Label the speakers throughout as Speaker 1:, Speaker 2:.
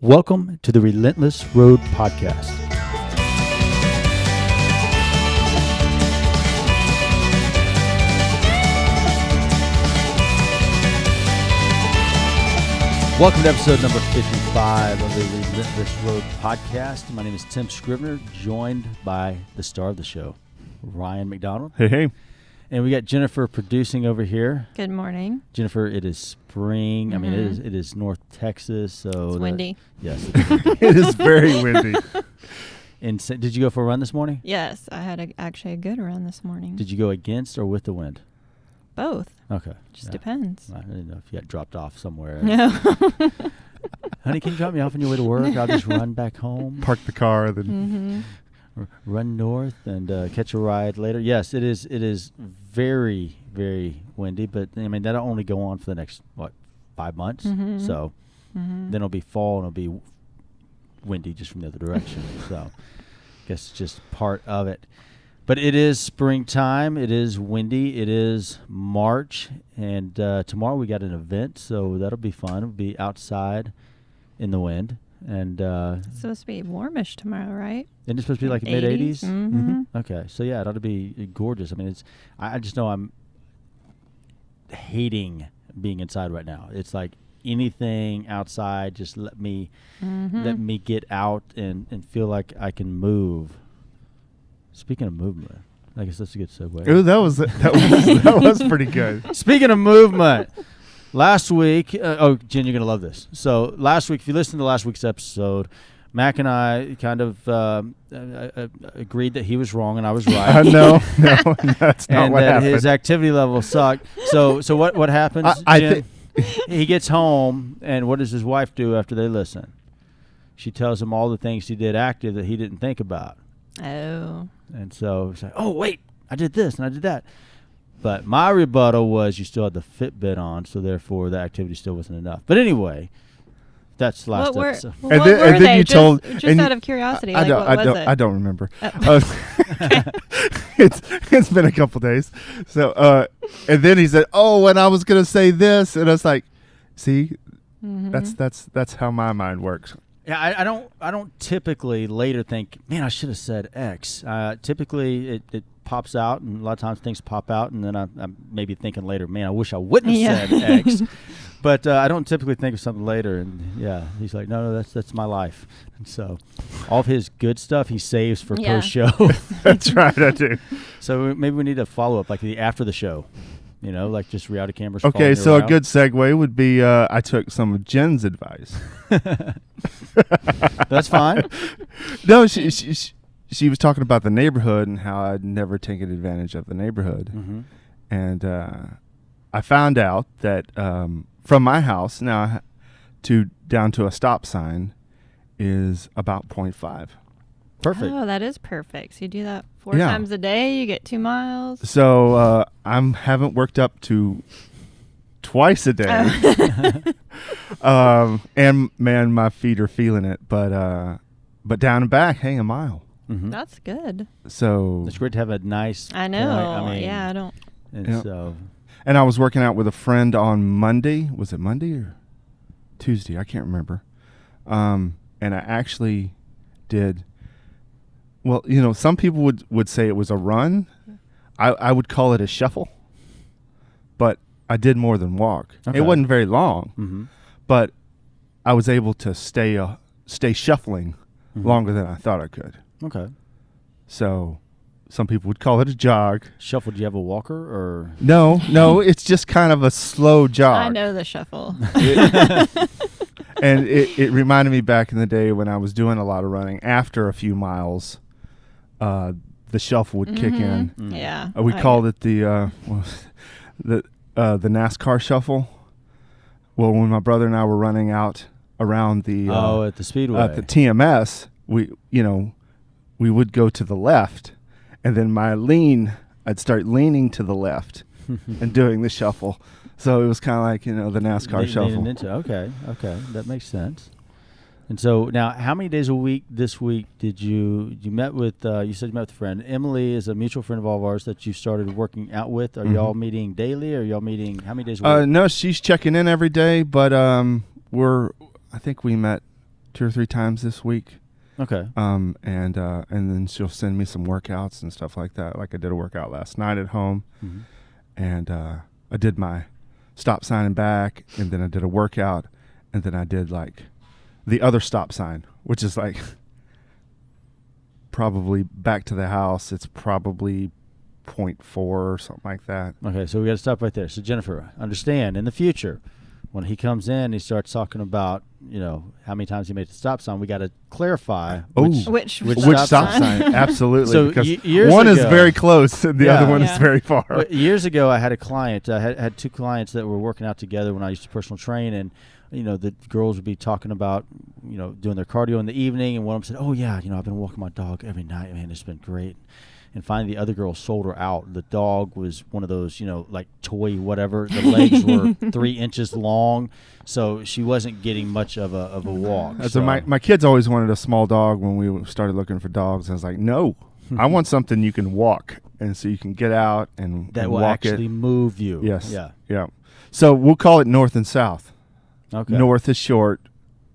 Speaker 1: Welcome to the Relentless Road Podcast. Welcome to episode number 55 of the Relentless Road Podcast. My name is Tim Scribner, joined by the star of the show, Ryan McDonald.
Speaker 2: Hey.
Speaker 1: And we got Jennifer producing over here.
Speaker 3: Good morning.
Speaker 1: Jennifer, it is spring. Mm-hmm. I mean, it is North Texas, so
Speaker 3: it's windy.
Speaker 1: Yes, it's windy.
Speaker 2: It is very windy.
Speaker 1: And did you go for a run this morning?
Speaker 3: Yes, I had actually a good run this morning.
Speaker 1: Did you go against or with the wind?
Speaker 3: Both.
Speaker 1: Okay.
Speaker 3: Just depends.
Speaker 1: I didn't know if you got dropped off somewhere.
Speaker 3: No.
Speaker 1: Honey, can you drop me off on your way to work? I'll just run back home.
Speaker 2: Park the car, then
Speaker 1: run north and catch a ride later. Yes, it is very, very windy, but I mean that'll only go on for the next 5 months.
Speaker 3: Mm-hmm.
Speaker 1: So then it'll be fall and it'll be windy just from the other direction. So I guess it's just part of it. But it is springtime. It is windy. It is March, and tomorrow we got an event, so that'll be fun. It'll be outside in the wind. And
Speaker 3: it's supposed to be warmish tomorrow, right?
Speaker 1: And it's supposed to be like mid 80s.
Speaker 3: Mm-hmm.
Speaker 1: Okay, so yeah, it ought to be gorgeous. I mean, I just know I'm hating being inside right now. It's like anything outside, just let me get out and feel like I can move. Speaking of movement, I guess that's a good segue.
Speaker 2: Ooh, that was pretty good.
Speaker 1: Speaking of movement. Last week, Jen, you're going to love this. So last week, if you listen to last week's episode, Mac and I kind of agreed that he was wrong and I was right.
Speaker 2: No, that's not
Speaker 1: and
Speaker 2: what
Speaker 1: that
Speaker 2: happened.
Speaker 1: his activity level sucked. So what happens, Jen? He gets home, and what does his wife do after they listen? She tells him all the things he did active that he didn't think about.
Speaker 3: Oh.
Speaker 1: And so he's like, oh, wait, I did this and I did that. But my rebuttal was you still had the Fitbit on, so therefore the activity still wasn't enough. But anyway, that's the last episode.
Speaker 3: What were
Speaker 2: then
Speaker 3: they?
Speaker 2: you told,
Speaker 3: just out of curiosity,
Speaker 2: I don't remember. It's been a couple days. So and then he said, "Oh, and I was going to say this," and I was like, "See, that's how my mind works."
Speaker 1: Yeah, I don't typically later think, man, I should have said X. Typically, it pops out, and a lot of times things pop out, and then I'm maybe thinking later, man, I wish I wouldn't have said X. But I don't typically think of something later, and yeah, he's like, no, that's my life. And so all of his good stuff he saves for post-show.
Speaker 2: That's right, I do.
Speaker 1: So maybe we need a follow-up, like the after the show. You know, like just reality cameras.
Speaker 2: Okay, so
Speaker 1: around.
Speaker 2: A good segue would be I took some of Jen's advice.
Speaker 1: That's fine.
Speaker 2: No, she was talking about the neighborhood and how I'd never taken advantage of the neighborhood.
Speaker 1: Mm-hmm.
Speaker 2: And I found out that from my house now down to a stop sign is about 0.5.
Speaker 1: Perfect.
Speaker 3: Oh, that is perfect. So you do that 4 times a day, you get 2 miles.
Speaker 2: So I haven't worked up to twice a day. And man, my feet are feeling it. But down and back, hey, a mile.
Speaker 1: Mm-hmm.
Speaker 3: That's good.
Speaker 2: So
Speaker 1: it's great to have a nice
Speaker 3: I know.
Speaker 1: point. I mean,
Speaker 3: yeah, I don't.
Speaker 1: And so.
Speaker 2: And I was working out with a friend on Monday. Was it Monday or Tuesday? I can't remember. And I actually did. Well, you know, some people would say it was a run. I would call it a shuffle. But I did more than walk. Okay. It wasn't very long, but I was able to stay shuffling longer than I thought I could.
Speaker 1: Okay. So
Speaker 2: some people would call it a jog.
Speaker 1: Shuffle, do you have a walker or?
Speaker 2: No, it's just kind of a slow jog.
Speaker 3: I know the shuffle.
Speaker 2: And it reminded me back in the day when I was doing a lot of running. After a few miles, the shuffle would kick in.
Speaker 3: Mm-hmm. Yeah.
Speaker 2: We called it the NASCAR shuffle. Well, when my brother and I were running out around the
Speaker 1: at the speedway
Speaker 2: at the TMS, we would go to the left, and then I'd start leaning to the left and doing the shuffle. So it was kind of like the NASCAR shuffle.
Speaker 1: Okay, that makes sense. And so now, how many days a week this week did you met with? You said you met with a friend. Emily is a mutual friend of all of ours that you started working out with. Are y'all meeting daily? Or are y'all meeting how many days a week?
Speaker 2: No, she's checking in every day, but I think we met 2 or 3 times this week.
Speaker 1: Okay.
Speaker 2: And then she'll send me some workouts and stuff like that. Like I did a workout last night at home, and I did my stop sign and back, and then I did a workout, and then I did like the other stop sign, which is like probably back to the house. It's probably 0.4 or something like that.
Speaker 1: Okay, so we got to stop right there. So Jennifer, understand in the future, when he comes in, he starts talking about, how many times he made the stop sign. We got to clarify
Speaker 3: which
Speaker 2: stop sign. Absolutely.
Speaker 1: So
Speaker 2: because one is very close and the other one is very far.
Speaker 1: But years ago, I had a client. I had 2 clients that were working out together when I used to personal train, and the girls would be talking about, doing their cardio in the evening, and one of them said, "Oh yeah, I've been walking my dog every night, man. It's been great." And finally, the other girl sold her out. The dog was one of those, like toy whatever. The legs were 3 inches long, so she wasn't getting much of a walk.
Speaker 2: So my kids always wanted a small dog when we started looking for dogs. I was like, no, I want something you can walk, and so you can get out and
Speaker 1: that will
Speaker 2: walk
Speaker 1: actually move you.
Speaker 2: Yes. Yeah. So we'll call it north and south.
Speaker 1: Okay.
Speaker 2: North is short.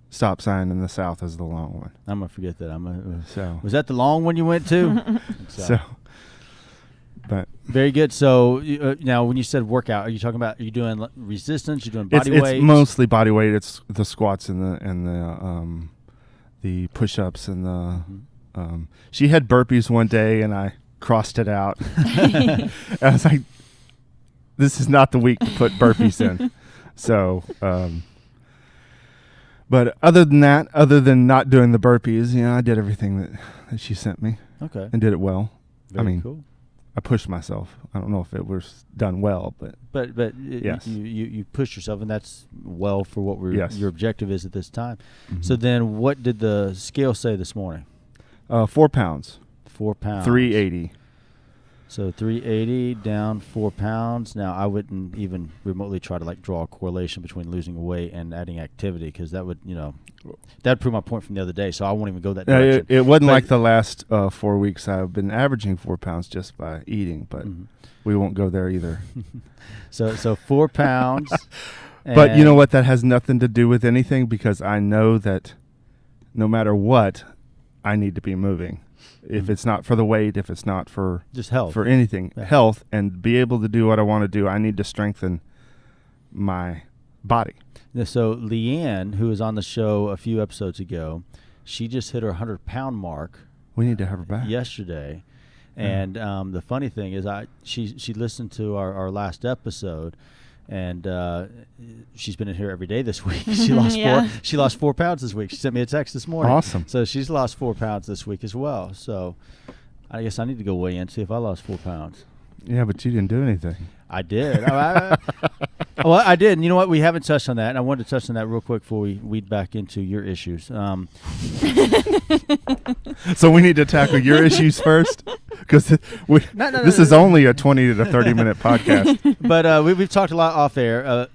Speaker 2: Stop sign, and the south is the long one.
Speaker 1: I'm gonna forget that. Was that the long one you went to?
Speaker 2: But
Speaker 1: very good. So now, when you said workout, are you talking about? Are you doing resistance? You're doing body weight?
Speaker 2: It's mostly body weight. It's the squats and the push-ups and the. She had burpees one day, and I crossed it out. I was like, "This is not the week to put burpees in." So. But other than not doing the burpees, I did everything that she sent me.
Speaker 1: Okay.
Speaker 2: And did it well.
Speaker 1: Very cool.
Speaker 2: I pushed myself. I don't know if it was done well, but
Speaker 1: yes. You pushed yourself, and that's well for what your objective is at this time.
Speaker 2: Mm-hmm.
Speaker 1: So then, what did the scale say this morning?
Speaker 2: 4 pounds.
Speaker 1: 4 pounds.
Speaker 2: 380.
Speaker 1: So 380 down 4 pounds. Now, I wouldn't even remotely try to draw a correlation between losing weight and adding activity, because that would, that'd prove my point from the other day. So I won't even go that direction.
Speaker 2: It wasn't like the last 4 weeks. I've been averaging 4 pounds just by eating, but we won't go there either.
Speaker 1: So 4 pounds.
Speaker 2: But you know what? That has nothing to do with anything, because I know that no matter what, I need to be moving. If it's not for the weight, if it's not for
Speaker 1: just health,
Speaker 2: for anything, health, and be able to do what I want to do, I need to strengthen my body.
Speaker 1: So Leanne, who was on the show a few episodes ago, she just hit her 100-pound mark.
Speaker 2: We need to have her back
Speaker 1: yesterday. And the funny thing is, she listened to our last episode, and she's been in here every day this week. She lost 4 pounds this week. She sent me a text this morning.
Speaker 2: Awesome.
Speaker 1: So she's lost 4 pounds this week as well. So I guess I need to go weigh in, see if I lost 4 pounds.
Speaker 2: Yeah, but you didn't do anything.
Speaker 1: I did. Well, I did. And you know what? We haven't touched on that, and I wanted to touch on that real quick before we weed back into your issues.
Speaker 2: So we need to tackle your issues first? Because this is only a 20 to 30-minute podcast.
Speaker 1: But we've talked a lot off air.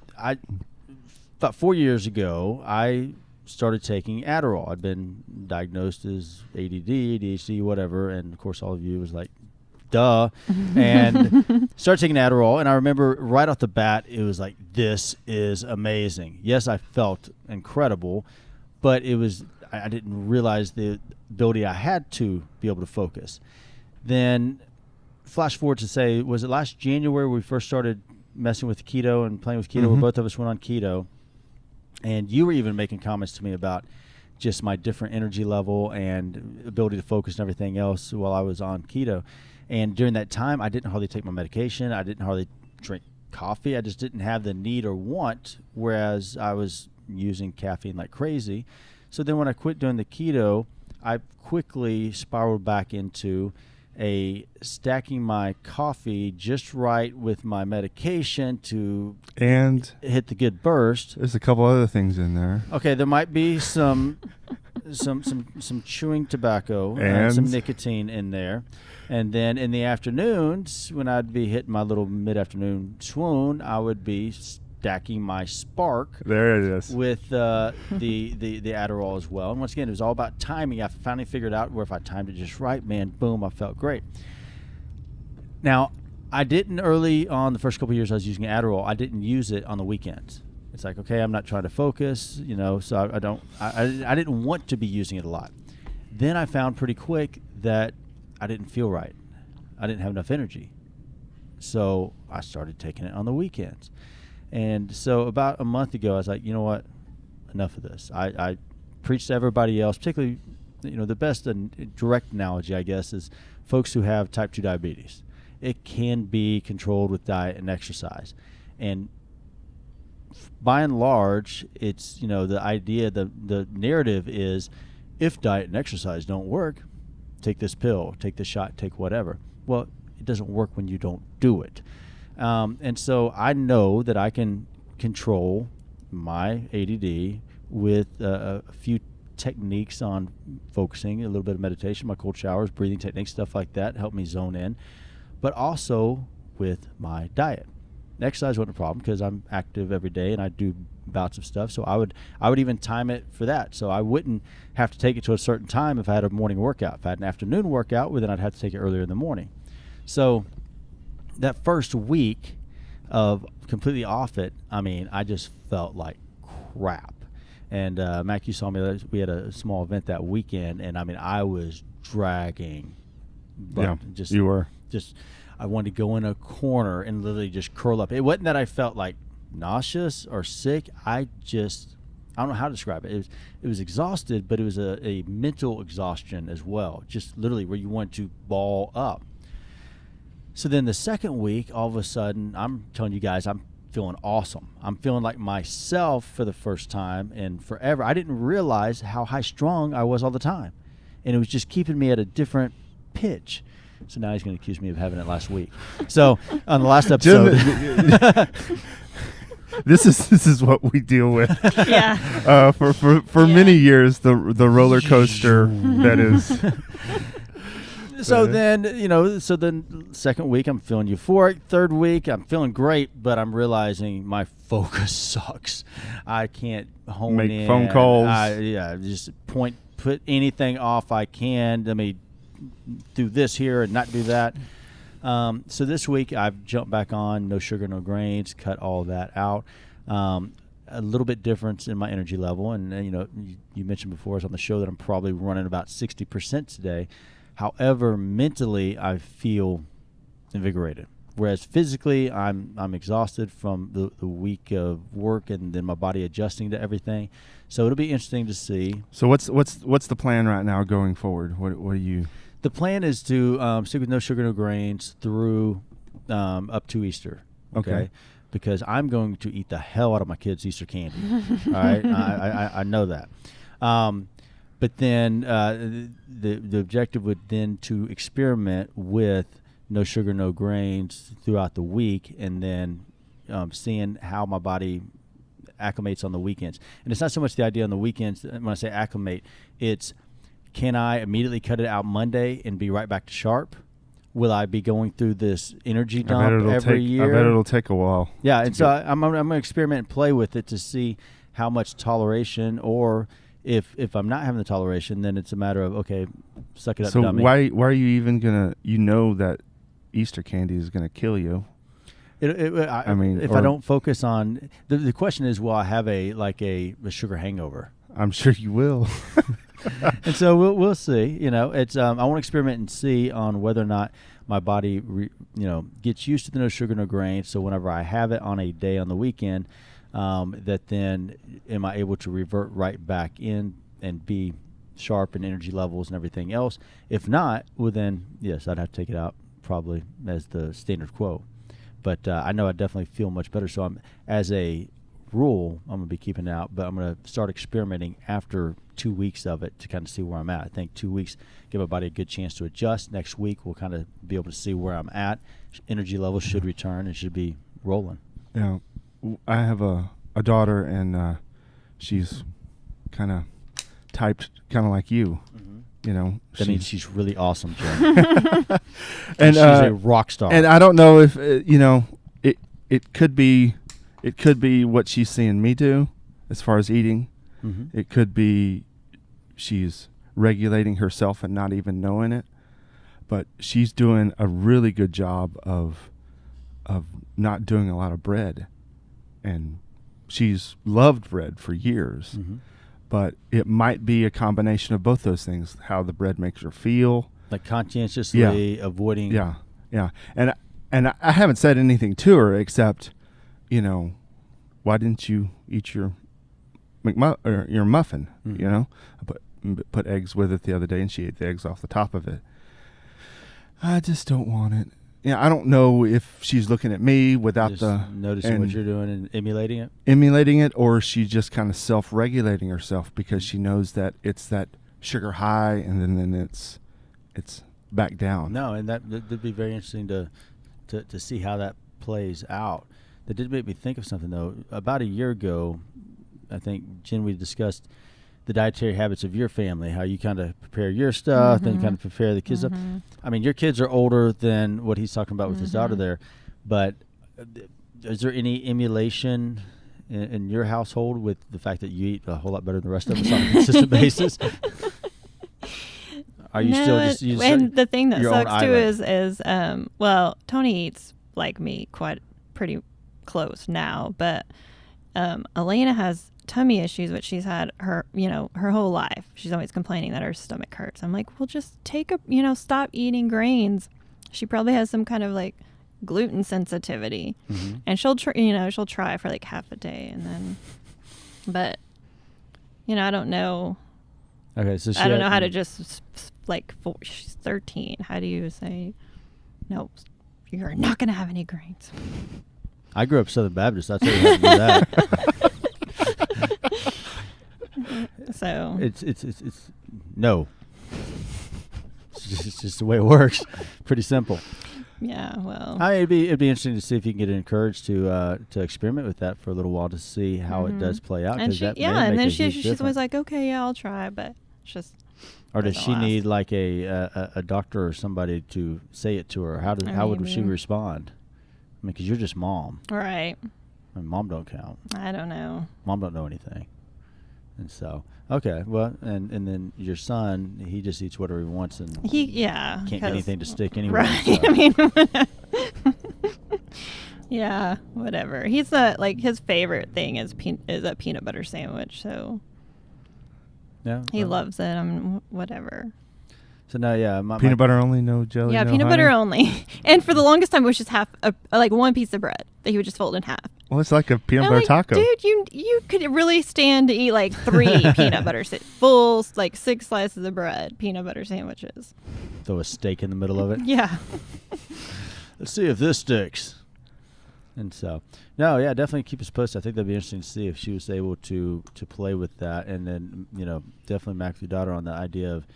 Speaker 1: About 4 years ago, I started taking Adderall. I'd been diagnosed as ADD, ADHD, whatever, and of course all of you was like, duh, and started taking Adderall. And I remember right off the bat, it was like, this is amazing. Yes, I felt incredible, but I didn't realize the ability I had to be able to focus. Then flash forward to say, was it last January we first started messing with keto and playing with keto, where both of us went on keto, and you were even making comments to me about just my different energy level and ability to focus and everything else while I was on keto. And during that time, I didn't hardly take my medication. I didn't hardly drink coffee. I just didn't have the need or want, whereas I was using caffeine like crazy. So then when I quit doing the keto, I quickly spiraled back into stacking my coffee just right with my medication to hit the good burst.
Speaker 2: There's a couple other things in there.
Speaker 1: Okay, there might be some chewing tobacco and some nicotine in there. And then in the afternoons, when I'd be hitting my little mid-afternoon swoon, I would be stacking my Spark.
Speaker 2: There it is.
Speaker 1: With the Adderall as well. And once again, it was all about timing. I finally figured out where if I timed it just right, man, boom, I felt great. Now, I didn't early on, the first couple of years I was using Adderall, I didn't use it on the weekends. It's like, okay, I'm not trying to focus, so I didn't want to be using it a lot. Then I found pretty quick that I didn't feel right. I didn't have enough energy. So I started taking it on the weekends. And so about a month ago, I was like, you know what? Enough of this. I preached to everybody else, particularly, the best and direct analogy, I guess, is folks who have type 2 diabetes. It can be controlled with diet and exercise. And by and large, it's, the idea, the narrative is, if diet and exercise don't work, take this pill, take this shot, take whatever. Well, it doesn't work when you don't do it. And so I know that I can control my ADD with a few techniques on focusing, a little bit of meditation, my cold showers, breathing techniques, stuff like that, help me zone in, but also with my diet. Exercise wasn't a problem because I'm active every day and I do bouts of stuff. So I would even time it for that. So I wouldn't have to take it to a certain time if I had a morning workout. If I had an afternoon workout, well, then I'd have to take it earlier in the morning. So that first week of completely off it, I just felt like crap. And Mac, you saw me. We had a small event that weekend, and I was dragging.
Speaker 2: But you were.
Speaker 1: I wanted to go in a corner and literally just curl up. It wasn't that I felt like nauseous or sick. I don't know how to describe it. It was exhausted, but it was a mental exhaustion as well. Just literally where you want to ball up. So then the second week, all of a sudden, I'm telling you guys, I'm feeling awesome. I'm feeling like myself for the first time in forever. I didn't realize how high strung I was all the time. And it was just keeping me at a different pitch. So now he's going to accuse me of having it last week. So on the last episode,
Speaker 2: this is what we deal with.
Speaker 3: Yeah.
Speaker 2: For many years, the roller coaster that is.
Speaker 1: So then, second week I'm feeling euphoric. Third week I'm feeling great, but I'm realizing my focus sucks. I can't hone in.
Speaker 2: Make phone calls.
Speaker 1: Just put anything off I can. Let me do this here and not do that. So this week I've jumped back on no sugar, no grains, cut all that out. A little bit difference in my energy level. And you mentioned before us on the show that I'm probably running about 60% today. However, mentally I feel invigorated. Whereas physically I'm exhausted from the week of work and then my body adjusting to everything. So it'll be interesting to see.
Speaker 2: So what's the plan right now going forward? What are you?
Speaker 1: The plan is to stick with no sugar, no grains through up to Easter. Okay. Because I'm going to eat the hell out of my kids' Easter candy. All right. I know that. But then the objective would then to experiment with no sugar, no grains throughout the week, and then seeing how my body acclimates on the weekends. And it's not so much the idea on the weekends. When I say acclimate, it's can I immediately cut it out Monday and be right back to sharp? Will I be going through this energy dump every year?
Speaker 2: I bet it'll take a while.
Speaker 1: Yeah, and so I'm going to experiment and play with it to see how much toleration, or if I'm not having the toleration, then it's a matter of, okay, suck it up, dummy.
Speaker 2: So why are you even going to, that Easter candy is going to kill you?
Speaker 1: If I don't focus on, the question is, will I have a sugar hangover?
Speaker 2: I'm sure you will.
Speaker 1: And so we'll see. It's I want to experiment and see on whether or not my body gets used to the no sugar, no grains. So whenever I have it on a day on the weekend, that then am I able to revert right back in and be sharp in energy levels and everything else? If not, well then yes, I'd have to take it out probably as the standard quo. But I know I definitely feel much better. So as a rule, I'm going to be keeping it out, but I'm going to start experimenting after 2 weeks of it to kind of see where I'm at. I think 2 weeks give my body a good chance to adjust. Next week we'll kind of be able to see where I'm at. Energy levels should return and should be rolling.
Speaker 2: Yeah, I have a daughter, and she's kind of typed kind of like you. Mm-hmm.
Speaker 1: That means she's really awesome, Jim.
Speaker 2: And
Speaker 1: she's a rock star.
Speaker 2: And I don't know if it could be what she's seeing me do as far as eating. Mm-hmm. It could be she's regulating herself and not even knowing it. But she's doing a really good job of not doing a lot of bread. And she's loved bread for years, but it might be a combination of both those things, how the bread makes her feel.
Speaker 1: Like conscientiously avoiding.
Speaker 2: Yeah, yeah. And I haven't said anything to her except, why didn't you eat your your muffin? I put eggs with it the other day, and she ate the eggs off the top of it. I just don't want it. Yeah, I don't know if she's looking at me without
Speaker 1: just
Speaker 2: the
Speaker 1: noticing what you're doing and emulating it,
Speaker 2: or she's just kind of self-regulating herself because she knows that it's that sugar high, and then it's back down.
Speaker 1: No, and that'd be very interesting to see how that plays out. That did make me think of something though. About a year ago, I think, Jen, we discussed the dietary habits of your family, how you kind of prepare your stuff, then you kind of prepare the kids up. I mean, your kids are older than what he's talking about with his daughter there, but is there any emulation in your household with the fact that you eat a whole lot better than the rest of us on a consistent basis? Are you still just
Speaker 3: and the thing that sucks too is well, Tony eats like me pretty close now, but Elena has tummy issues, which she's had her whole life. She's always complaining that her stomach hurts. I'm like, well, just stop eating grains. She probably has some kind of like gluten sensitivity, and she'll try for like half a day, and then, but I don't know.
Speaker 1: Okay, so
Speaker 3: I don't know how to just she's 13. How do you say, no, you're not going to have any grains?
Speaker 1: I grew up Southern Baptist. I'll tell you how to do that.
Speaker 3: So
Speaker 1: it's no. It's just the way it works. Pretty simple.
Speaker 3: Yeah, well,
Speaker 1: it'd be interesting to see if you can get encouraged to experiment with that for a little while to see how it does play out.
Speaker 3: And she's always like, okay, yeah, I'll try, but it's just.
Speaker 1: Or does she need like a doctor or somebody to say it to her? How would she respond? I mean, because you're just mom,
Speaker 3: right?
Speaker 1: And mom don't count.
Speaker 3: I don't know.
Speaker 1: Mom don't know anything, and so okay, well, and then your son, he just eats whatever he wants, and can't get anything to stick anyway.
Speaker 3: Right?
Speaker 1: So.
Speaker 3: I mean, yeah, whatever. He's his favorite thing is a peanut butter sandwich. So
Speaker 1: yeah,
Speaker 3: he loves it. Whatever.
Speaker 1: So now,
Speaker 2: peanut butter only, no jelly.
Speaker 3: Yeah,
Speaker 2: no
Speaker 3: peanut
Speaker 2: honey?
Speaker 3: butter only. And for the longest time, it was just one piece of bread that he would just fold in half.
Speaker 2: Well, it's like a peanut butter taco.
Speaker 3: Dude, you could really stand to eat like 3 peanut butter full 6 slices of bread, peanut butter sandwiches.
Speaker 1: Throw a steak in the middle of it.
Speaker 3: Yeah.
Speaker 1: Let's see if this sticks. And so, no, yeah, definitely keep us posted. I think that'd be interesting to see if she was able to play with that, and then definitely Mac with your daughter on the idea of.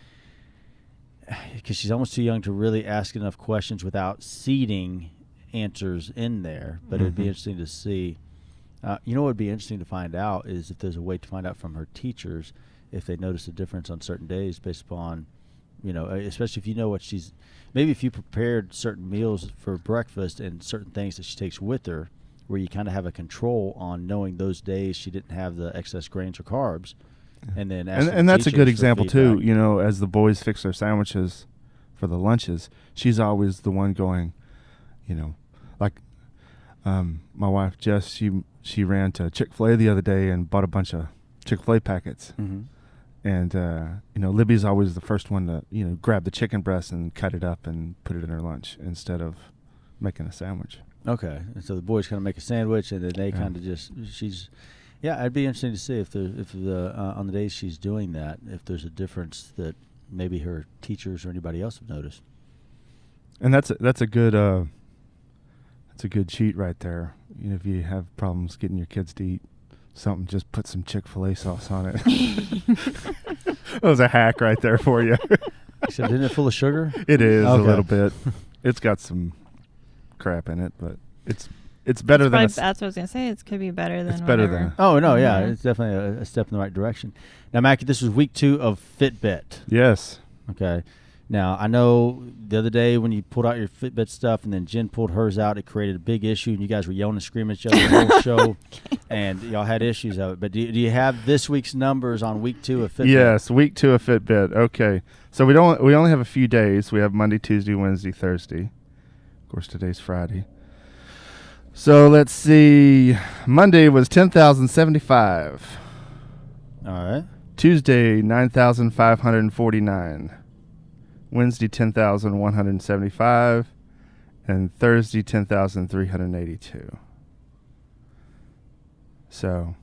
Speaker 1: Because she's almost too young to really ask enough questions without seeding answers in there. But it'd be interesting to see. What would be interesting to find out is if there's a way to find out from her teachers if they notice a difference on certain days based upon, especially if you know what she's. Maybe if you prepared certain meals for breakfast and certain things that she takes with her, where you kind of have a control on knowing those days she didn't have the excess grains or carbs. And then
Speaker 2: and that's a good example too. As the boys fix their sandwiches for the lunches, she's always the one going, like my wife Jess, she ran to Chick-fil-A the other day and bought a bunch of Chick-fil-A packets. And Libby's always the first one to grab the chicken breast and cut it up and put it in her lunch instead of making a sandwich.
Speaker 1: Okay, and so the boys kind of make a sandwich, and then they kind of she's. Yeah, it'd be interesting to see if on the days she's doing that, if there's a difference that maybe her teachers or anybody else have noticed.
Speaker 2: And that's a good cheat right there. If you have problems getting your kids to eat something, just put some Chick-fil-A sauce on it. That was a hack right there for you.
Speaker 1: Except isn't it full of sugar?
Speaker 2: It is a little bit. It's got some crap in it, but it's better than
Speaker 3: that's what I was gonna say. It could be better than.
Speaker 2: It's better
Speaker 3: whatever.
Speaker 2: than.
Speaker 1: Oh no, yeah, it's definitely a step in the right direction. Now, Mackie, this was week 2 of Fitbit.
Speaker 2: Yes.
Speaker 1: Okay. Now I know the other day when you pulled out your Fitbit stuff and then Jen pulled hers out, it created a big issue, and you guys were yelling and screaming at each other the whole show, and y'all had issues of it. But do you have this week's numbers on week 2 of Fitbit?
Speaker 2: Yes, week 2 of Fitbit. Okay, so we only have a few days. We have Monday, Tuesday, Wednesday, Thursday. Of course, today's Friday. So let's see. Monday was 10,075.
Speaker 1: All right.
Speaker 2: Tuesday, 9,549. Wednesday, 10,175. And Thursday, 10,382. So.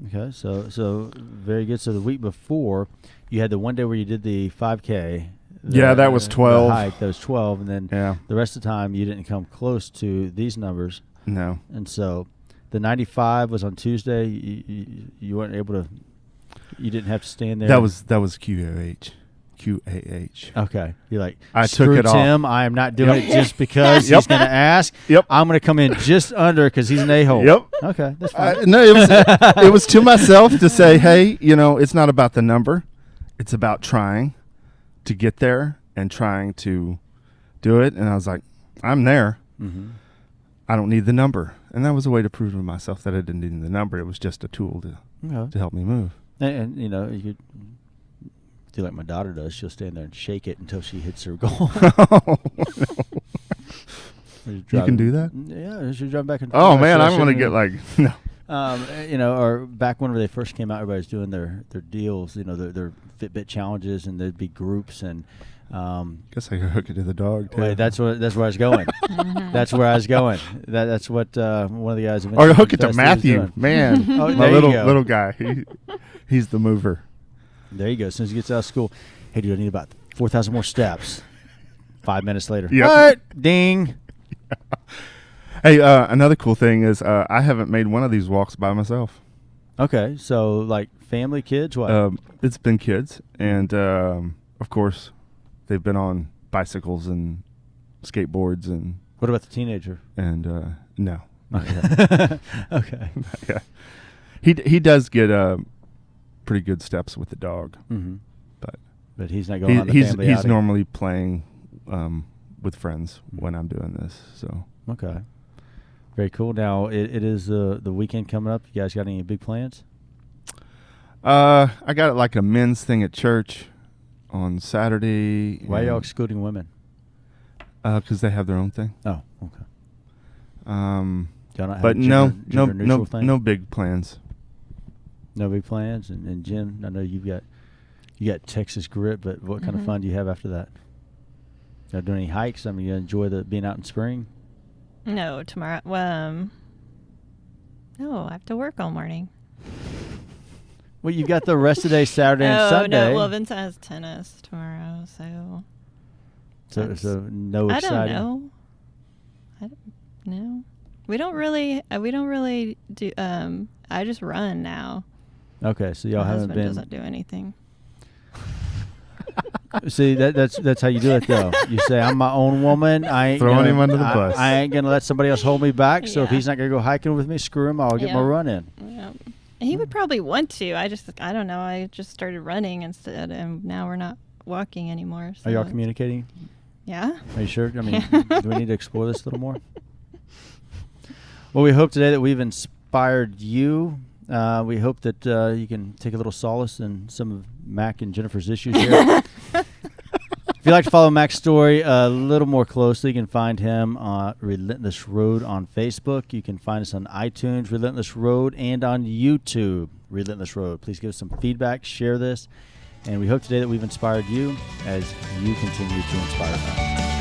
Speaker 1: Okay, so very good. So the week before, you had the one day where you did the 5K.
Speaker 2: That was 12.
Speaker 1: The hike, that was 12, and then the rest of the time you didn't come close to these numbers.
Speaker 2: No.
Speaker 1: And so the 95 was on Tuesday. You weren't able to. You didn't have to stand there.
Speaker 2: That was QAH.
Speaker 1: Okay, you're like,
Speaker 2: I
Speaker 1: screw
Speaker 2: took it
Speaker 1: Tim.
Speaker 2: off.
Speaker 1: I am not doing it just because he's going to ask.
Speaker 2: Yep.
Speaker 1: I'm going to come in just under because he's an a-hole.
Speaker 2: Yep.
Speaker 1: Okay, that's fine.
Speaker 2: No, it was to myself to say, hey, it's not about the number. It's about trying to get there and trying to do it. And I was like, I'm there.
Speaker 1: Mm-hmm.
Speaker 2: I don't need the number. And that was a way to prove to myself that I didn't need the number. It was just a tool to help me move.
Speaker 1: And you could do like my daughter does. She'll stand there and shake it until she hits her goal.
Speaker 2: You can do that?
Speaker 1: Yeah, she'll drive back and
Speaker 2: forth. Oh, man, I'm going to get like, no.
Speaker 1: Or back whenever they first came out, everybody's doing their deals, their Fitbit challenges, and there'd be groups and.
Speaker 2: Guess I could hook it to the dog too.
Speaker 1: Wait, that's where I was going. That's where I was going. That's what one of the guys.
Speaker 2: Or hook it to Matthew, man, my little guy. He's the mover.
Speaker 1: There you go. As soon as he gets out of school, hey, dude, I need about 4,000 more steps. 5 minutes later, what? Ding.
Speaker 2: Hey, another cool thing is I haven't made one of these walks by myself.
Speaker 1: Okay, so like family, kids, what?
Speaker 2: It's been kids, and of course, they've been on bicycles and skateboards and.
Speaker 1: What about the teenager?
Speaker 2: And no.
Speaker 1: Okay.
Speaker 2: Yeah. He does get pretty good steps with the dog,
Speaker 1: but he's not going on the family
Speaker 2: He's
Speaker 1: outing.
Speaker 2: normally playing with friends when I'm doing this. So
Speaker 1: okay, very cool. Now it is the weekend coming up. You guys got any big plans?
Speaker 2: I got like a men's thing at church on Saturday.
Speaker 1: Why are y'all excluding women?
Speaker 2: Because they have their own thing.
Speaker 1: Oh, okay.
Speaker 2: But no big plans.
Speaker 1: No big plans. And Jim, I know you got Texas Grit, but what kind of fun do you have after that? Y'all doing any hikes? I mean, you enjoy being out in spring?
Speaker 3: No, tomorrow. No, I have to work all morning.
Speaker 1: Well, you've got the rest of the day, Saturday and Sunday.
Speaker 3: No. Well, Vincent has tennis tomorrow, so
Speaker 1: no exciting.
Speaker 3: I don't know. We don't really do. I just run now.
Speaker 1: Okay, so y'all haven't been.
Speaker 3: Doesn't do anything.
Speaker 1: See, that's how you do it, though. You say, I'm my own woman. I ain't
Speaker 2: throwing him under the bus.
Speaker 1: I ain't going to let somebody else hold me back. So if he's not going to go hiking with me, screw him. I'll get my run in.
Speaker 3: Yeah. He would probably want to. I don't know. I just started running instead, and now we're not walking anymore. So.
Speaker 1: Are y'all communicating?
Speaker 3: Yeah.
Speaker 1: Are you sure? I mean, do we need to explore this a little more? Well, we hope today that we've inspired you. We hope that you can take a little solace in some of Mac and Jennifer's issues here. If you'd like to follow Mac's story a little more closely, you can find him on Relentless Road on Facebook. You can find us on iTunes, Relentless Road, and on YouTube, Relentless Road. Please give us some feedback, share this, and we hope today that we've inspired you as you continue to inspire us.